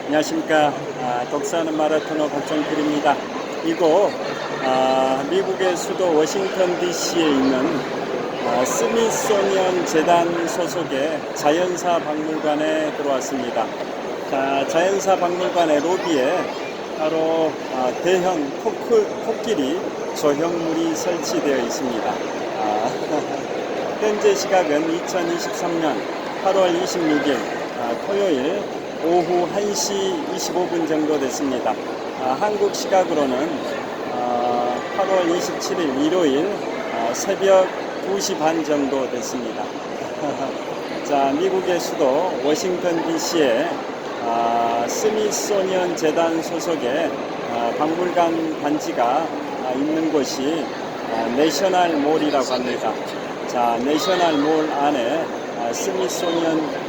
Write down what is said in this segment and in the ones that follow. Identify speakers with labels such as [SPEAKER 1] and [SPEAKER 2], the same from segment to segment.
[SPEAKER 1] 안녕하십니까. 독서하는 마라토너 박정필입니다. 이곳 미국의 수도 워싱턴 DC에 있는 스미소니언 재단 소속의 자연사 박물관에 들어왔습니다. 자연사 박물관의 로비에 바로 대형 코끼리 조형물이 설치되어 있습니다. 현재 시각은 2023년 8월 26일 토요일 오후 1시 25분 정도 됐습니다. 한국 시각으로는 8월 27일 일요일 새벽 2시 반 정도 됐습니다. 자, 미국의 수도 워싱턴 DC에 스미소니언 재단 소속의 박물관 단지가 있는 곳이 내셔널 몰이라고 합니다. 자, 내셔널 몰 안에 스미소니언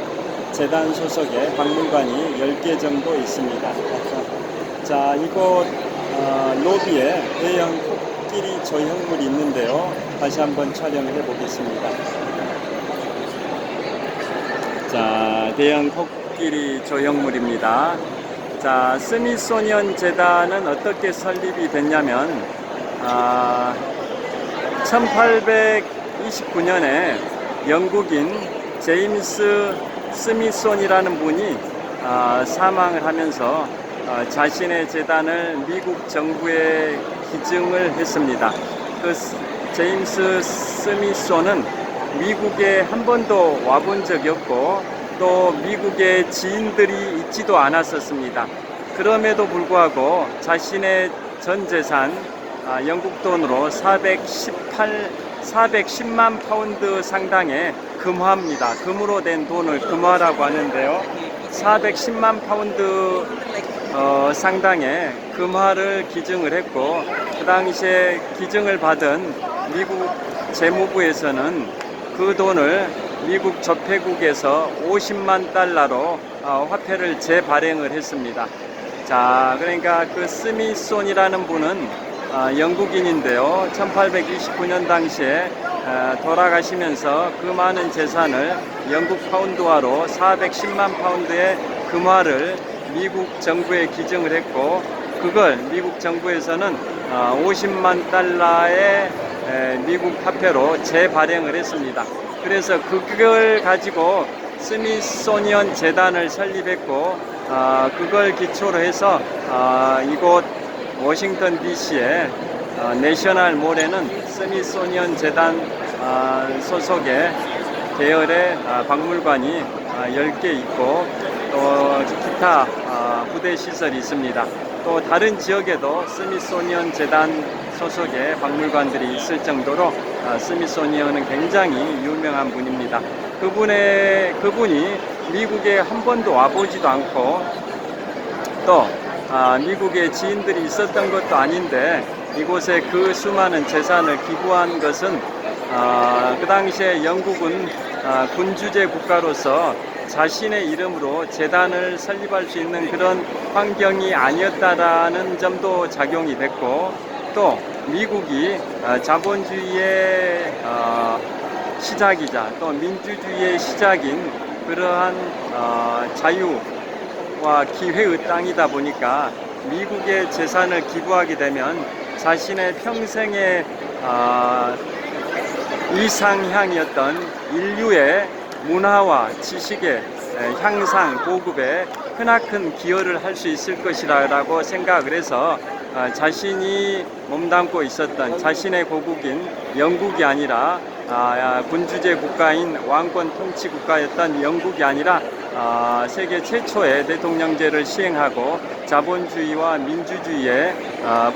[SPEAKER 1] 재단 소속의 박물관이 10개 정도 있습니다. 자, 이곳 로비에 대형 코끼리 조형물이 있는데요. 다시 한번 촬영을 해 보겠습니다. 자, 대형 코끼리 조형물입니다. 자, 스미소니언 재단은 어떻게 설립이 됐냐면 1829년에 영국인 제임스 스미손이라는 분이 사망을 하면서 자신의 재단을 미국 정부에 기증을 했습니다. 그 제임스 스미손은 미국에 한 번도 와본 적이 없고 또 미국에 지인들이 있지도 않았었습니다. 그럼에도 불구하고 자신의 전 재산 영국 돈으로 410만 파운드 상당의 금화입니다. 금으로 된 돈을 금화라고 하는데요. 410만 파운드 상당의 금화를 기증을 했고, 그 당시에 기증을 받은 미국 재무부에서는 그 돈을 미국 적폐국에서 50만 달러로 화폐를 재발행을 했습니다. 자, 그러니까 그 스미손이라는 분은 영국인인데요. 1829년 당시에 돌아가시면서 그 많은 재산을 영국 파운드화로 410만 파운드의 금화를 미국 정부에 기증을 했고, 그걸 미국 정부에서는 50만 달러의 미국 화폐로 재발행을 했습니다. 그래서 그걸 가지고 스미소니언 재단을 설립했고, 그걸 기초로 해서 이곳 워싱턴 DC의 내셔널 몰에는 스미소니언 재단 소속의 계열의 박물관이 10개 있고, 또 기타 부대 시설이 있습니다. 또 다른 지역에도 스미소니언 재단 소속의 박물관들이 있을 정도로 스미소니언은 굉장히 유명한 분입니다. 그분이 미국에 한 번도 와보지도 않고 또 미국에 지인들이 있었던 것도 아닌데 이곳에 그 수많은 재산을 기부한 것은 그 당시에 영국은 군주제 국가로서 자신의 이름으로 재단을 설립할 수 있는 그런 환경이 아니었다라는 점도 작용이 됐고, 또 미국이 자본주의의 시작이자 또 민주주의의 시작인 그러한 자유와 기회의 땅이다 보니까 미국의 재산을 기부하게 되면 자신의 평생의 이상향이었던 인류의 문화와 지식의 향상, 보급에 크나큰 기여를 할 수 있을 것이라고 생각을 해서 자신이 몸담고 있었던 자신의 고국인 영국이 아니라 군주제 국가인 왕권 통치 국가였던 영국이 아니라 세계 최초의 대통령제를 시행하고 자본주의와 민주주의의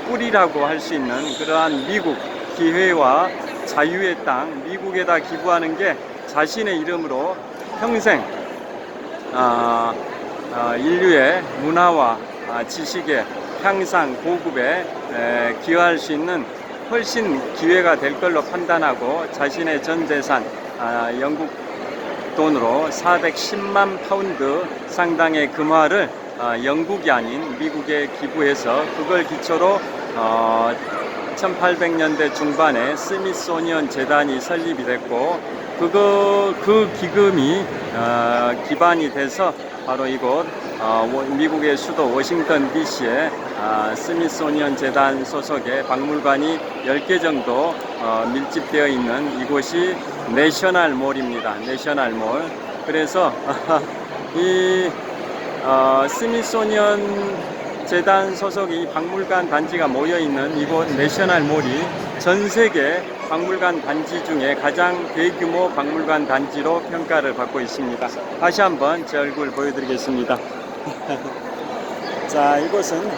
[SPEAKER 1] 뿌리라고 할 수 있는 그러한 미국 기회와 자유의 땅 미국에다 기부하는 게 자신의 이름으로 평생 인류의 문화와 지식의 향상, 보급에 기여할 수 있는 훨씬 기회가 될 걸로 판단하고 자신의 전 재산 영국 돈으로 410만 파운드 상당의 금화를 영국이 아닌 미국에 기부해서 그걸 기초로 1800년대 중반에 스미소니언 재단이 설립이 됐고 그 기금이 기반이 돼서 바로 이곳 미국의 수도 워싱턴 DC에 스미소니언 재단 소속의 박물관이 10개 정도 밀집되어 있는 이곳이 내셔널몰입니다. 내셔널몰. 그래서 이 스미소니언 재단 소속의 박물관 단지가 모여있는 이곳 내셔널몰이 전세계 박물관 단지 중에 가장 대규모 박물관 단지로 평가를 받고 있습니다. 다시 한번 제 얼굴 보여드리겠습니다. 자, 이곳은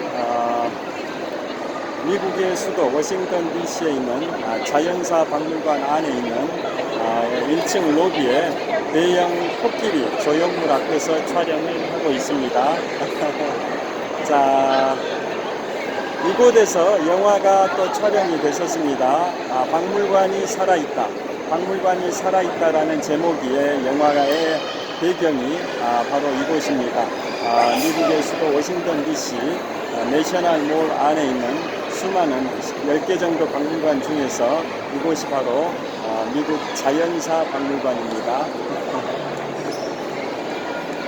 [SPEAKER 1] 미국의 수도 워싱턴 DC에 있는 자연사 박물관 안에 있는 1층 로비에 대형 코끼리 조형물 앞에서 촬영을 하고 있습니다. 자, 이곳에서 영화가 또 촬영이 됐었습니다. 박물관이 살아있다. 박물관이 살아있다라는 제목의 영화의 배경이 바로 이곳입니다. 미국의 수도 워싱턴 DC 내셔널몰 안에 있는 수많은 10개 정도 박물관 중에서 이곳이 바로 미국 자연사 박물관입니다.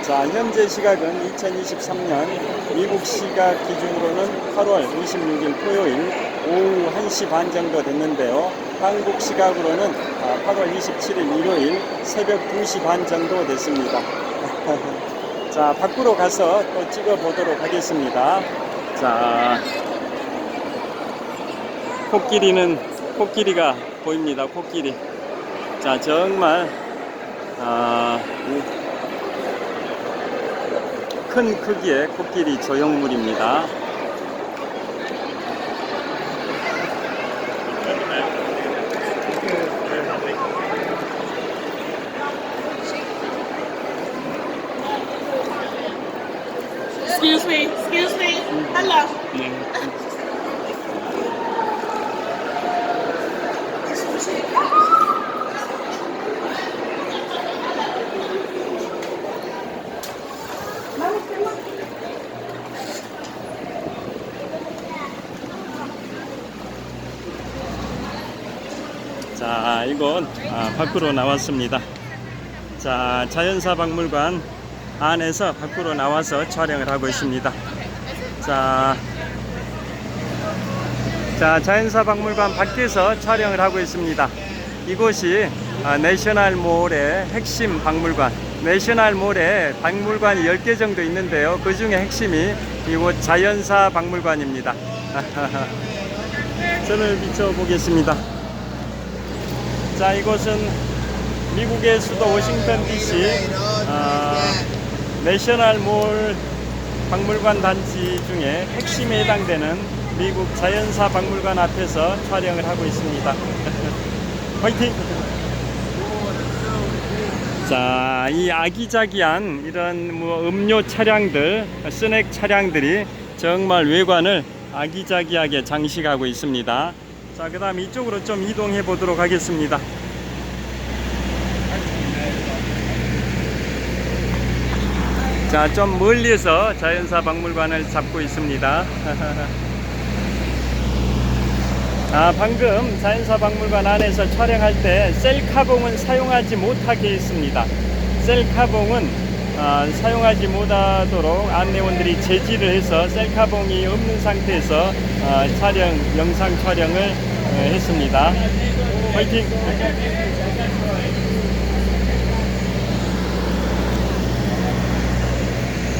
[SPEAKER 1] 자, 현재 시각은 2023년 미국 시각 기준으로는 8월 26일 토요일 오후 1시 반 정도 됐는데요. 한국 시각으로는 8월 27일 일요일 새벽 2시 반 정도 됐습니다. 자, 밖으로 가서 또 찍어 보도록 하겠습니다. 자, 코끼리가 보입니다. 코끼리. 자, 정말 큰 크기의 코끼리 조형물입니다.
[SPEAKER 2] Excuse me. Hello.
[SPEAKER 1] 자, 이곳 밖으로 나왔습니다. 자, 자연사 박물관 안에서 밖으로 나와서 촬영을 하고 있습니다. 자, 자연사 박물관 밖에서 촬영을 하고 있습니다. 이곳이 내셔널몰의 핵심 박물관. 내셔널몰에 박물관이 10개 정도 있는데요. 그 중에 핵심이 이곳 자연사 박물관입니다. 선을 비춰보겠습니다. 자, 이곳은 미국의 수도 워싱턴 DC 내셔널몰 박물관 단지 중에 핵심에 해당되는 미국 자연사 박물관 앞에서 촬영을 하고 있습니다. 화이팅! 자, 이 아기자기한 이런 음료 차량들, 스낵 차량들이 정말 외관을 아기자기하게 장식하고 있습니다. 자, 그 다음 이쪽으로 좀 이동해 보도록 하겠습니다. 자, 좀 멀리서 자연사 박물관을 잡고 있습니다. 방금 자연사 박물관 안에서 촬영할 때 셀카봉은 사용하지 못하게 했습니다. 셀카봉은 사용하지 못하도록 안내원들이 제지를 해서 셀카봉이 없는 상태에서 영상 촬영을 했습니다. 화이팅!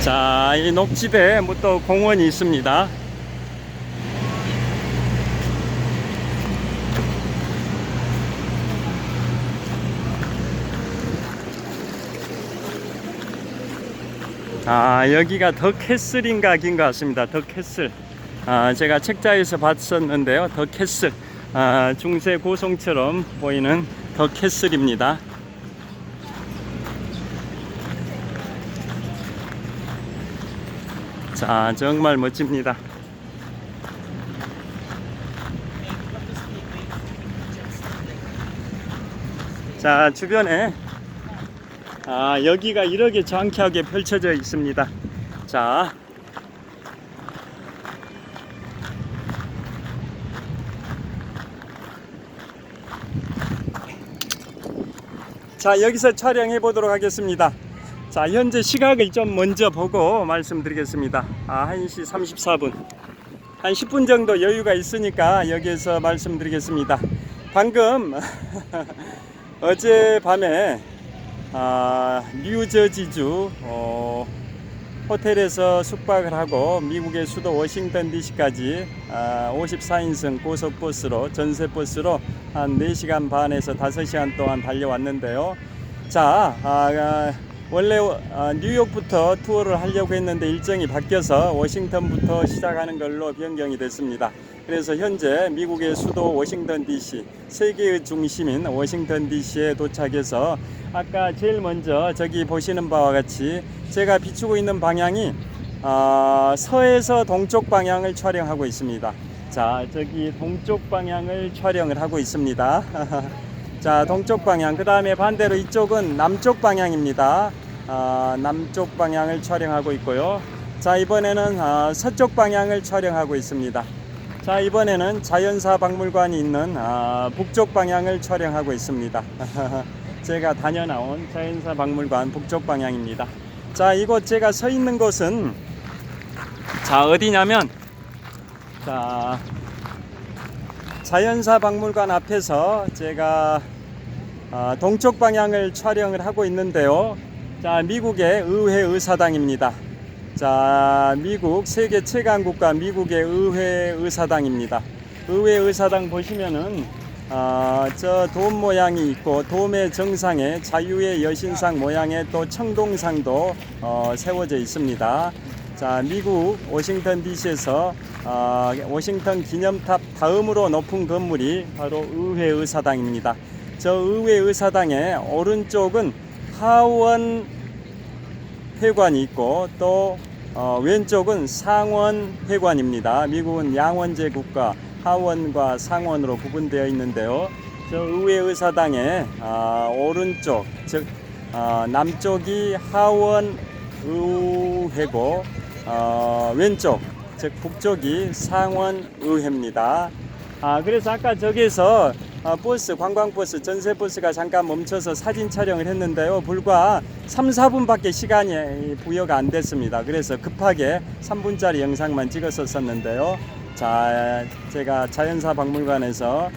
[SPEAKER 1] 자, 이 녹지대에 또 공원이 있습니다. 여기가 더 캐슬인가 긴 것 같습니다. 더 캐슬. 제가 책자에서 봤었는데요. 더 캐슬. 중세 고성처럼 보이는 더 캐슬입니다. 자, 정말 멋집니다. 자, 주변에 여기가 이렇게 정확하게 펼쳐져 있습니다. 자, 자, 여기서 촬영해 보도록 하겠습니다. 자, 현재 시각을 좀 먼저 보고 말씀드리겠습니다. 1시 34분. 한 10분 정도 여유가 있으니까 여기에서 말씀드리겠습니다. 방금 어젯밤에 뉴저지주 호텔에서 숙박을 하고 미국의 수도 워싱턴 DC까지 54인승 고속버스로, 전세버스로 한 4시간 반에서 5시간 동안 달려왔는데요. 자, 원래 뉴욕부터 투어를 하려고 했는데 일정이 바뀌어서 워싱턴부터 시작하는 걸로 변경이 됐습니다. 그래서 현재 미국의 수도 워싱턴 DC, 세계의 중심인 워싱턴 DC에 도착해서 아까 제일 먼저 저기 보시는 바와 같이 제가 비추고 있는 방향이 서에서 동쪽 방향을 촬영하고 있습니다. 자, 저기 동쪽 방향을 촬영을 하고 있습니다. 자, 동쪽 방향. 그 다음에 반대로 이쪽은 남쪽 방향입니다. 남쪽 방향을 촬영하고 있고요. 자, 이번에는 서쪽 방향을 촬영하고 있습니다. 자, 이번에는 자연사 박물관이 있는 북쪽 방향을 촬영하고 있습니다. 제가 다녀나온 자연사 박물관 북쪽 방향입니다. 자, 이곳 제가 서 있는 곳은 자, 어디냐면 자, 자연사 박물관 앞에서 제가 동쪽 방향을 촬영을 하고 있는데요. 자, 미국의 의회 의사당입니다. 자, 미국 세계 최강 국가 미국의 의회 의사당입니다. 의회 의사당 보시면은 저 돔 모양이 있고 돔의 정상에 자유의 여신상 모양의 또 청동상도 세워져 있습니다. 자, 미국 워싱턴 DC에서 워싱턴 기념탑 다음으로 높은 건물이 바로 의회 의사당입니다. 저 의회 의사당의 오른쪽은 하원 회관이 있고 또 왼쪽은 상원 회관입니다. 미국은 양원제 국가, 하원과 상원으로 구분되어 있는데요. 저 의회 의사당의 오른쪽, 즉 남쪽이 하원 의회고 왼쪽, 즉 북쪽이 상원 의회입니다. 그래서 아까 저기서 버스, 관광버스, 전세버스가 잠깐 멈춰서 사진 촬영을 했는데요. 불과 3, 4분밖에 시간이 부여가 안 됐습니다. 그래서 급하게 3분짜리 영상만 찍었었는데요. 자, 제가 자연사 박물관에서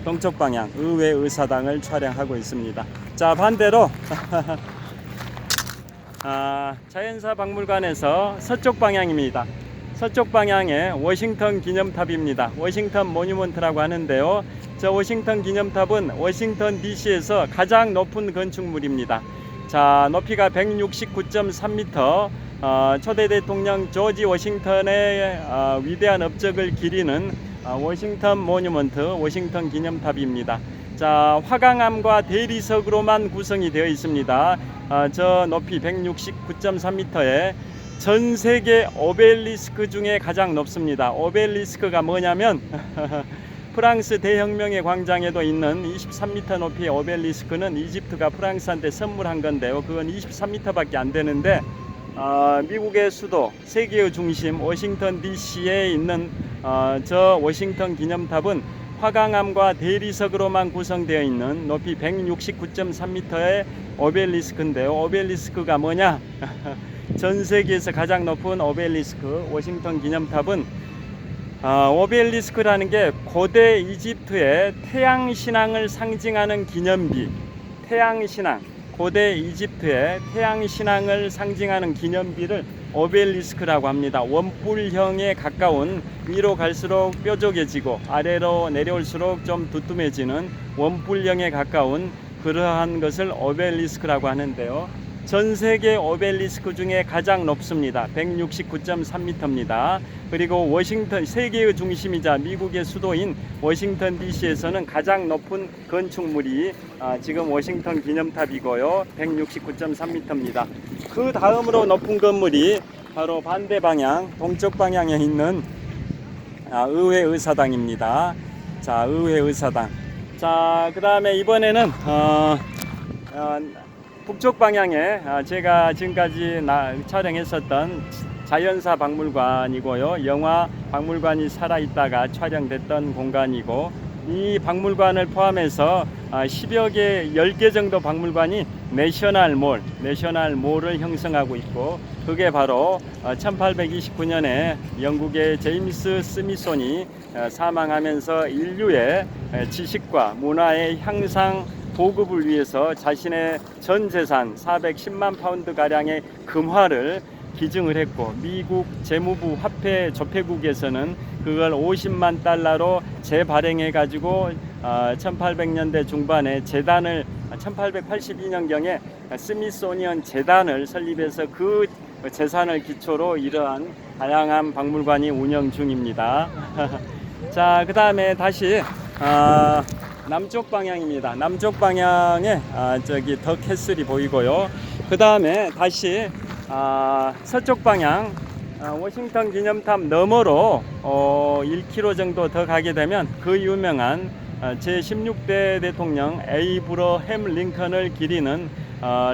[SPEAKER 1] 동쪽 방향 의회 의사당을 촬영하고 있습니다. 자, 반대로 자연사 박물관에서 서쪽 방향입니다. 서쪽 방향에 워싱턴 기념탑입니다. 워싱턴 모뉴먼트라고 하는데요. 저 워싱턴 기념탑은 워싱턴 DC에서 가장 높은 건축물입니다. 자, 높이가 169.3m, 초대 대통령 조지 워싱턴의 위대한 업적을 기리는 워싱턴 모뉴먼트, 워싱턴 기념탑입니다. 자, 화강암과 대리석으로만 구성이 되어 있습니다. 저 높이 169.3m에 전 세계 오벨리스크 중에 가장 높습니다. 오벨리스크가 뭐냐면 프랑스 대혁명의 광장에도 있는 23m 높이의 오벨리스크는 이집트가 프랑스한테 선물한 건데요. 그건 23m밖에 안 되는데 미국의 수도, 세계의 중심 워싱턴 DC에 있는 저 워싱턴 기념탑은 화강암과 대리석으로만 구성되어 있는 높이 169.3m의 오벨리스크인데요. 오벨리스크가 뭐냐? 전 세계에서 가장 높은 오벨리스크 워싱턴 기념탑은 오벨리스크라는 게 고대 이집트의 태양신앙을 상징하는 기념비, 태양신앙, 고대 이집트의 태양신앙을 상징하는 기념비를 오벨리스크라고 합니다. 원뿔형에 가까운, 위로 갈수록 뾰족해지고 아래로 내려올수록 좀 두툼해지는 원뿔형에 가까운 그러한 것을 오벨리스크라고 하는데요. 전 세계 오벨리스크 중에 가장 높습니다. 169.3m입니다. 그리고 워싱턴, 세계의 중심이자 미국의 수도인 워싱턴 DC에서는 가장 높은 건축물이 지금 워싱턴 기념탑이고요. 169.3m입니다. 그 다음으로 높은 건물이 바로 반대 방향, 동쪽 방향에 있는 의회 의사당입니다. 자, 의회 의사당. 자, 그 다음에 이번에는 북쪽 방향에 제가 지금까지 촬영했었던 자연사 박물관이고요. 영화 박물관이 살아있다가 촬영됐던 공간이고, 이 박물관을 포함해서 10여 개, 10개 정도 박물관이 내셔널몰을 형성하고 있고, 그게 바로 1829년에 영국의 제임스 스미손이 사망하면서 인류의 지식과 문화의 향상 보급을 위해서 자신의 전 재산 410만 파운드 가량의 금화를 기증을 했고, 미국 재무부 화폐 조폐국에서는 그걸 50만 달러로 재발행해 가지고 1800년대 중반에 재단을 1882년경에 스미소니언 재단을 설립해서 그 재산을 기초로 이러한 다양한 박물관이 운영 중입니다. 자, 그 다음에 다시 남쪽 방향입니다. 남쪽 방향에 저기 더 캐슬이 보이고요. 그 다음에 다시 서쪽 방향 워싱턴 기념탑 너머로 1km 정도 더 가게 되면 그 유명한 제16대 대통령 에이브러햄 링컨을 기리는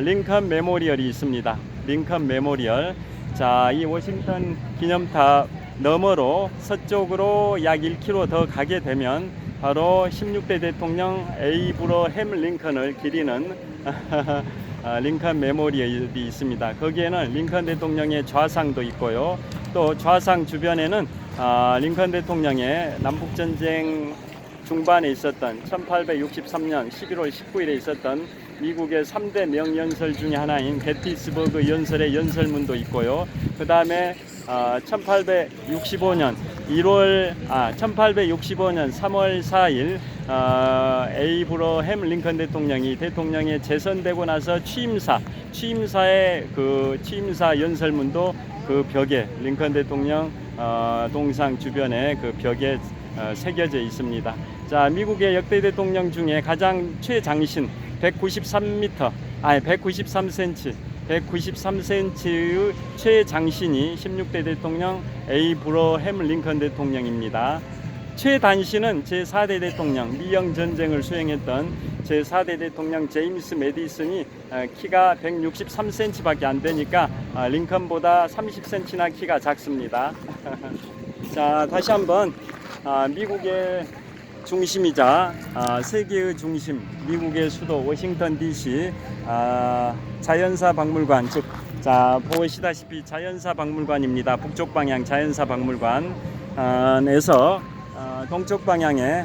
[SPEAKER 1] 링컨 메모리얼이 있습니다. 링컨 메모리얼. 자, 이 워싱턴 기념탑 너머로 서쪽으로 약 1km 더 가게 되면 바로 16대 대통령 에이브러햄 링컨을 기리는 링컨 메모리얼이 있습니다. 거기에는 링컨 대통령의 좌상도 있고요. 또 좌상 주변에는 링컨 대통령의 남북전쟁 중반에 있었던 1863년 11월 19일에 있었던 미국의 3대 명연설 중에 하나인 게티스버그 연설의 연설문도 있고요. 그 다음에 1865년 3월 4일 에이브러햄 링컨 대통령이 대통령에 재선되고 나서 취임사의 그 취임사 연설문도 그 벽에 링컨 대통령 동상 주변에 그 벽에 새겨져 있습니다. 자, 미국의 역대 대통령 중에 가장 최장신 193cm의 최장신이 16대 대통령 에이브러햄 링컨 대통령입니다. 최단신은 제4대 대통령 미영 전쟁을 수행했던 제4대 대통령 제임스 메디슨이 키가 163cm밖에 안 되니까 링컨보다 30cm나 키가 작습니다. 자, 다시 한번 미국의 중심이자 세계의 중심, 미국의 수도 워싱턴 DC 자연사 박물관, 즉 보시다시피 자연사 박물관입니다. 북쪽 방향 자연사 박물관에서 동쪽 방향에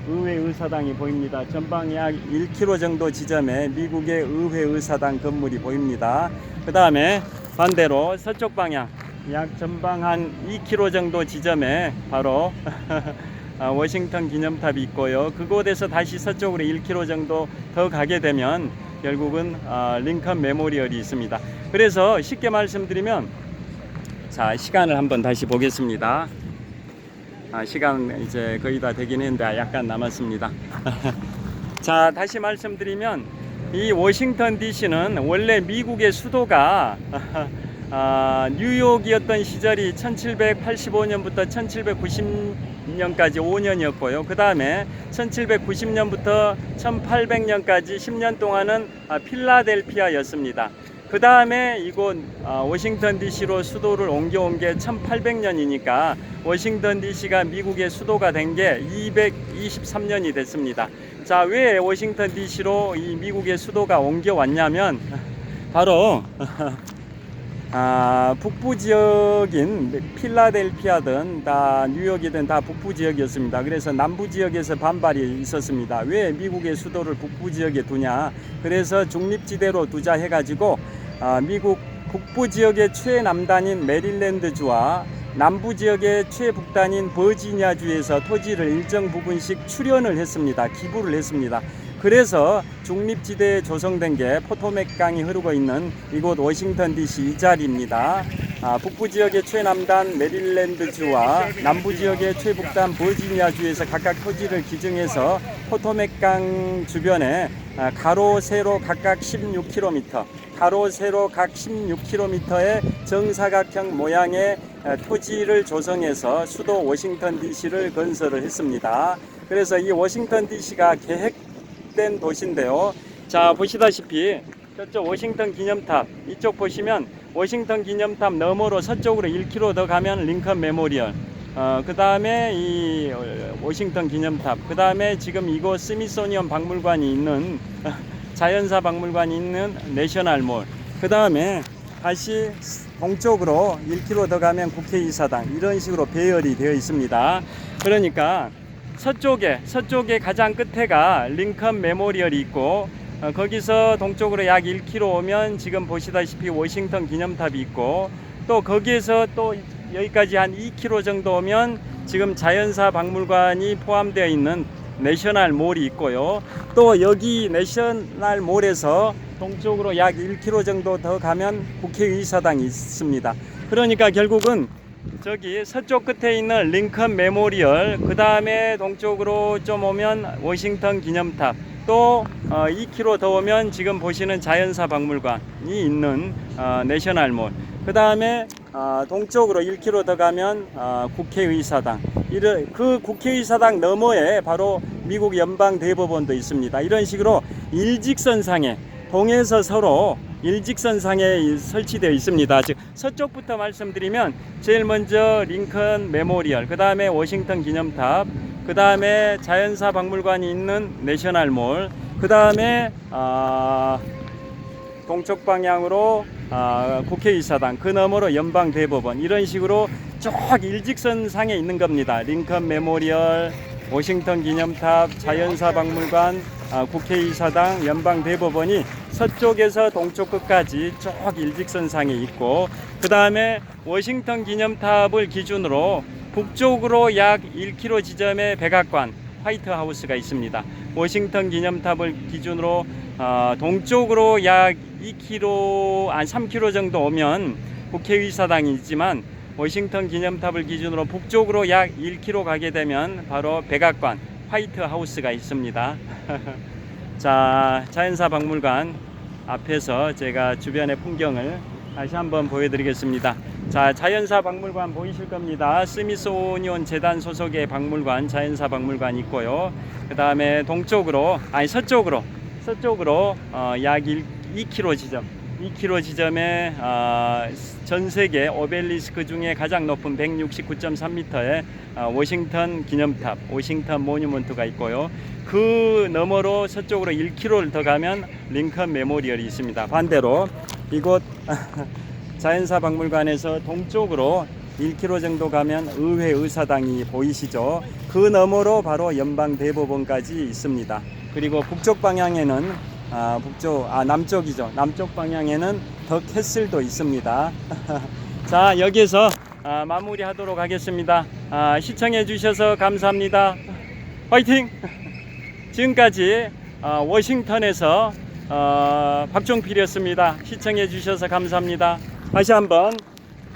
[SPEAKER 1] 의회의사당이 보입니다. 전방 약 1km 정도 지점에 미국의 의회의사당 건물이 보입니다. 그 다음에 반대로 서쪽 방향 약 전방 한 2km 정도 지점에 바로 워싱턴 기념탑이 있고요. 그곳에서 다시 서쪽으로 1km 정도 더 가게 되면 결국은 링컨 메모리얼이 있습니다. 그래서 쉽게 말씀드리면, 자, 시간을 한번 다시 보겠습니다. 시간 이제 거의 다 되긴 했는데 약간 남았습니다. 자, 다시 말씀드리면 이 워싱턴 DC는 원래 미국의 수도가 뉴욕이었던 시절이 1785년부터 1790년까지 5년이었고요. 그 다음에 1790년부터 1800년까지 10년 동안은 필라델피아였습니다. 그 다음에 이곳 워싱턴 DC로 수도를 옮겨온 게 1800년이니까 워싱턴 DC가 미국의 수도가 된 게 223년이 됐습니다. 자, 왜 워싱턴 DC로 이 미국의 수도가 옮겨왔냐면 바로 북부 지역인 필라델피아든 다 뉴욕이든 다 북부 지역이었습니다. 그래서 남부 지역에서 반발이 있었습니다. 왜 미국의 수도를 북부 지역에 두냐? 그래서 중립지대로 두자 해가지고 미국 북부 지역의 최남단인 메릴랜드주와 남부 지역의 최북단인 버지니아주에서 토지를 일정 부분씩 출연을 했습니다. 기부를 했습니다. 그래서 중립지대에 조성된 게 포토맥 강이 흐르고 있는 이곳 워싱턴 DC 이 자리입니다. 북부 지역의 최남단 메릴랜드주와 남부 지역의 최북단 버지니아주에서 각각 토지를 기증해서 포토맥 강 주변에 가로 세로 각각 16km, 가로 세로 각 16km의 정사각형 모양의 토지를 조성해서 수도 워싱턴 DC를 건설을 했습니다. 그래서 이 워싱턴 DC가 계획된 도시인데요. 자, 보시다시피 저쪽 워싱턴 기념탑, 이쪽 보시면 워싱턴 기념탑 너머로 서쪽으로 1km 더 가면 링컨 메모리얼, 그 다음에 이 워싱턴 기념탑, 그 다음에 지금 이곳 스미소니언 박물관이 있는 자연사 박물관이 있는 내셔널몰, 그 다음에 다시 동쪽으로 1km 더 가면 국회의사당, 이런 식으로 배열이 되어 있습니다. 그러니까 서쪽에 가장 끝에가 링컨 메모리얼이 있고, 거기서 동쪽으로 약 1km 오면 지금 보시다시피 워싱턴 기념탑이 있고, 또 거기에서 또 여기까지 한 2km 정도 오면 지금 자연사 박물관이 포함되어 있는 내셔널 몰이 있고요. 또 여기 내셔널 몰에서 동쪽으로 약 1km 정도 더 가면 국회의사당이 있습니다. 그러니까 결국은 저기 서쪽 끝에 있는 링컨 메모리얼, 그 다음에 동쪽으로 좀 오면 워싱턴 기념탑, 또 2km 더 오면 지금 보시는 자연사 박물관이 있는 내셔널 몰, 그 다음에 동쪽으로 1km 더 가면 국회의사당, 그 국회의사당 너머에 바로 미국 연방대법원도 있습니다. 이런 식으로 일직선상에, 동에서 서로 일직선상에 설치되어 있습니다. 즉 서쪽부터 말씀드리면 제일 먼저 링컨 메모리얼, 그 다음에 워싱턴 기념탑, 그 다음에 자연사 박물관이 있는 내셔널 몰, 그 다음에 동쪽 방향으로 국회의사당, 그 너머로 연방대법원, 이런 식으로 쭉 일직선상에 있는 겁니다. 링컨 메모리얼, 워싱턴 기념탑, 자연사 박물관, 국회의사당, 연방대법원이 서쪽에서 동쪽 끝까지 쭉 일직선상에 있고, 그 다음에 워싱턴 기념탑을 기준으로 북쪽으로 약 1km 지점에 백악관, 화이트하우스가 있습니다. 워싱턴 기념탑을 기준으로 동쪽으로 약 3km 정도 오면 국회의사당이 있지만, 워싱턴 기념탑을 기준으로 북쪽으로 약 1km 가게 되면 바로 백악관, 화이트하우스가 있습니다. 자, 자연사 박물관 앞에서 제가 주변의 풍경을 다시 한번 보여드리겠습니다. 자, 자연사 박물관 보이실 겁니다. 스미소니온 재단 소속의 박물관, 자연사 박물관 있고요. 그 다음에 서쪽으로 약 2km 지점에 전 세계 오벨리스크 중에 가장 높은 169.3m의 워싱턴 기념탑, 워싱턴 모뉴먼트가 있고요. 그 너머로 서쪽으로 1km를 더 가면 링컨 메모리얼이 있습니다. 반대로 이곳 자연사 박물관에서 동쪽으로 1km 정도 가면 의회의사당이 보이시죠? 그 너머로 바로 연방대법원까지 있습니다. 그리고 북쪽 방향에는 남쪽 방향에는 더 캐슬도 있습니다. 자, 여기에서 마무리하도록 하겠습니다. 시청해 주셔서 감사합니다. 화이팅! 지금까지 워싱턴에서 박종필이었습니다. 시청해 주셔서 감사합니다. 다시 한번,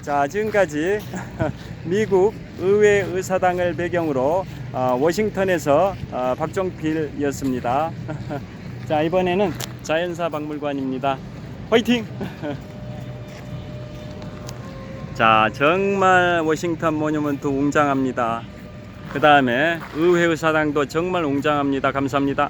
[SPEAKER 1] 자, 지금까지 미국 의회 의사당을 배경으로 워싱턴에서 박종필이었습니다. 자, 이번에는 자연사 박물관입니다. 화이팅! 자, 정말 워싱턴 모뉴먼트 웅장합니다. 그 다음에 의회 의사당도 정말 웅장합니다. 감사합니다.